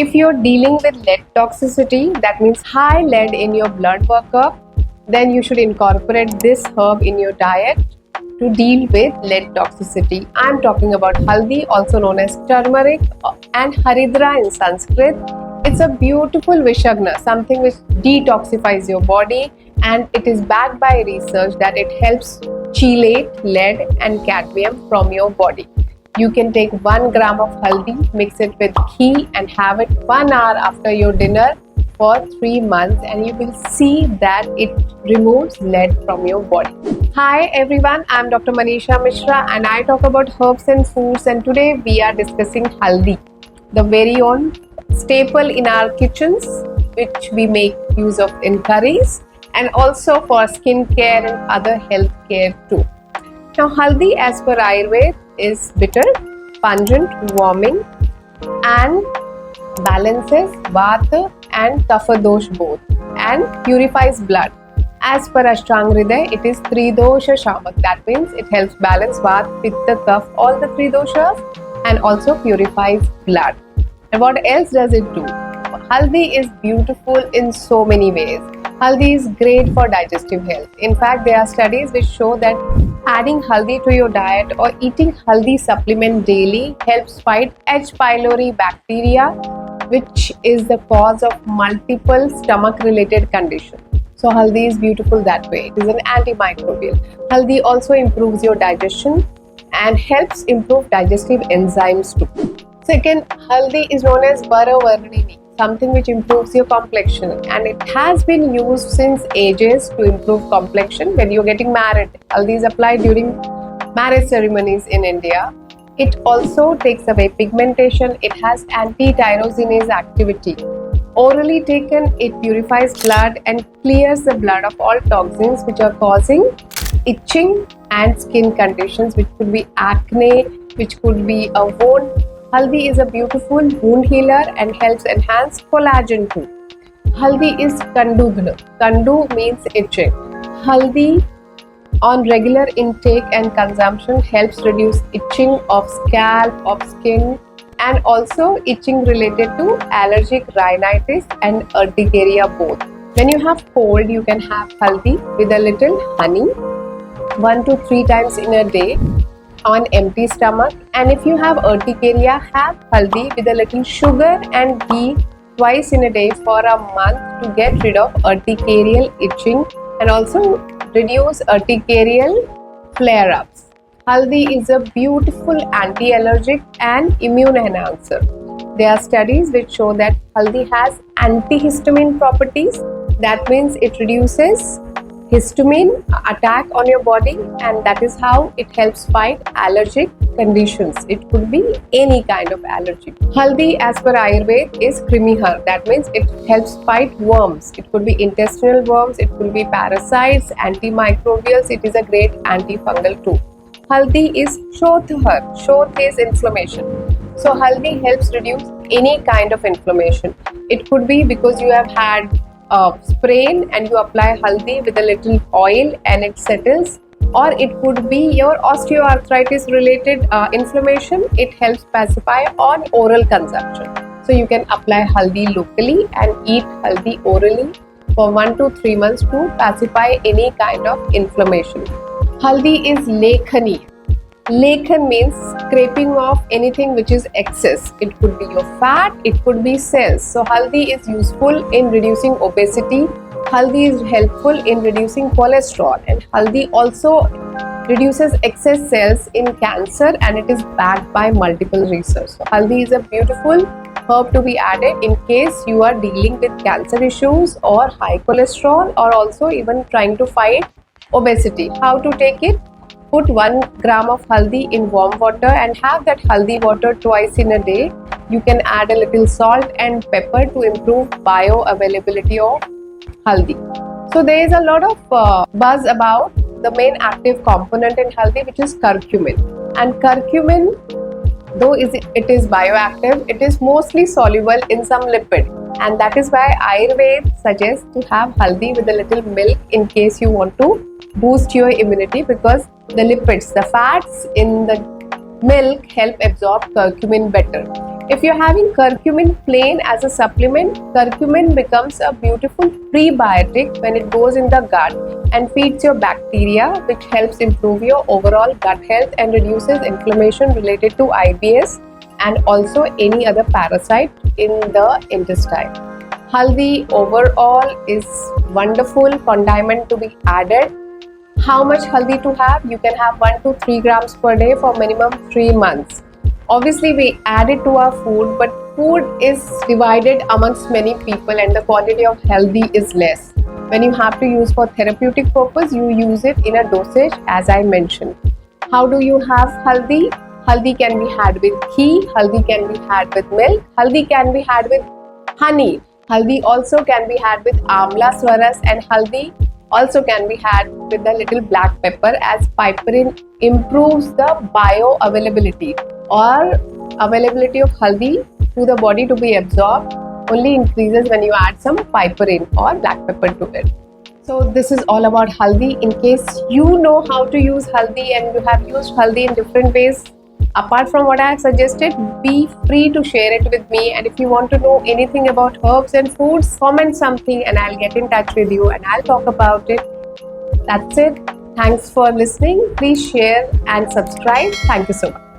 If you're dealing with lead toxicity, that means high lead in your blood workup, then you should incorporate this herb in your diet to deal with lead toxicity. I'm talking about haldi, also known as turmeric, and haridra in Sanskrit. It's a beautiful vishagna, something which detoxifies your body, and it is backed by research that it helps chelate lead and cadmium from your body. You can take 1 gram of haldi, mix it with ghee, and have it 1 hour after your dinner for 3 months, and you will see that it removes lead from your body. Hi everyone, I'm Dr. Manisha Mishra and I talk about herbs and foods, and today we are discussing haldi, the very own staple in our kitchens, which we make use of in curries and also for skin care and other health care too. Now haldi, as per Ayurveda, is bitter, pungent, warming, and balances Vata and Kapha dosh both, and purifies blood. As per Ashtanga Hridaya, it is Tridosha Shamak. That means it helps balance Vata, Pitta, Kapha, all the three doshas, and also purifies blood. And what else does it do? Haldi is beautiful in so many ways. Haldi is great for digestive health. In fact, there are studies which show that adding haldi to your diet or eating haldi supplement daily helps fight H. pylori bacteria, which is the cause of multiple stomach-related conditions. So haldi is beautiful that way. It is an antimicrobial. Haldi also improves your digestion and helps improve digestive enzymes too. Second, haldi is known as Varavarnini, something which improves your complexion, and it has been used since ages to improve complexion. When you're getting married, haldi is applied during marriage ceremonies in India. It also takes away pigmentation. It has anti-tyrosinase activity. Orally taken, it purifies blood and clears the blood of all toxins which are causing itching and skin conditions, which could be acne, which could be a wound. Haldi is a beautiful wound healer and helps enhance collagen too. Haldi is kandugna. Kandu means itching. Haldi on regular intake and consumption helps reduce itching of scalp, of skin, and also itching related to allergic rhinitis and urticaria both. When you have cold, you can have haldi with a little honey 1 to 3 times in a day on empty stomach, and if you have urticaria, have haldi with a little sugar and ghee twice in a day for a month to get rid of urticarial itching and also reduce urticarial flare-ups. Haldi is a beautiful anti-allergic and immune enhancer. There are studies which show that haldi has antihistamine properties. That means it reduces histamine attack on your body, and that is how it helps fight allergic conditions. It could be any kind of allergy. Haldi, as per Ayurveda, is Krimihar. That means it helps fight worms. It could be intestinal worms, it could be parasites, antimicrobials. It is a great antifungal too. Haldi is Shothahar. Shoth is inflammation. So haldi helps reduce any kind of inflammation. It could be because you have had sprain and you apply haldi with a little oil and it settles, or it could be your osteoarthritis related inflammation. It helps pacify on oral consumption. So you can apply haldi locally and eat haldi orally for 1 to 3 months to pacify any kind of inflammation. Haldi is lekhani. Lekhan means scraping off anything which is excess. It could be your fat, it could be cells. So haldi is useful in reducing obesity. Haldi is helpful in reducing cholesterol, and haldi also reduces excess cells in cancer, and it is backed by multiple research. So haldi is a beautiful herb to be added in case you are dealing with cancer issues or high cholesterol, or also even trying to fight obesity. How to take it? Put 1 gram of haldi in warm water and have that haldi water twice in a day. You can add a little salt and pepper to improve bioavailability of haldi. So there is a lot of buzz about the main active component in haldi, which is curcumin. And curcumin, though it is bioactive, it is mostly soluble in some lipid, and that is why Ayurveda suggests to have haldi with a little milk in case you want to boost your immunity, because the lipids, the fats in the milk help absorb curcumin better. If you're having curcumin plain as a supplement, curcumin becomes a beautiful prebiotic when it goes in the gut and feeds your bacteria, which helps improve your overall gut health and reduces inflammation related to IBS and also any other parasite in the intestine. Haldi overall is wonderful condiment to be added. How much haldi to have? You can have 1 to 3 grams per day for minimum 3 months. Obviously, we add it to our food, but food is divided amongst many people and the quantity of haldi is less. When you have to use for therapeutic purpose, you use it in a dosage as I mentioned. How do you have haldi? Haldi can be had with ghee, haldi can be had with milk, haldi can be had with honey. Haldi also can be had with amla swaras, and haldi also can be had with a little black pepper, as piperine improves the bioavailability or availability of haldi to the body to be absorbed only increases when you add some piperine or black pepper to it. So this is all about haldi. In case you know how to use haldi and you have used haldi in different ways, apart from what I have suggested, be free to share it with me. And if you want to know anything about herbs and foods, comment something and I'll get in touch with you and I'll talk about it. That's it. Thanks for listening. Please share and subscribe. Thank you so much.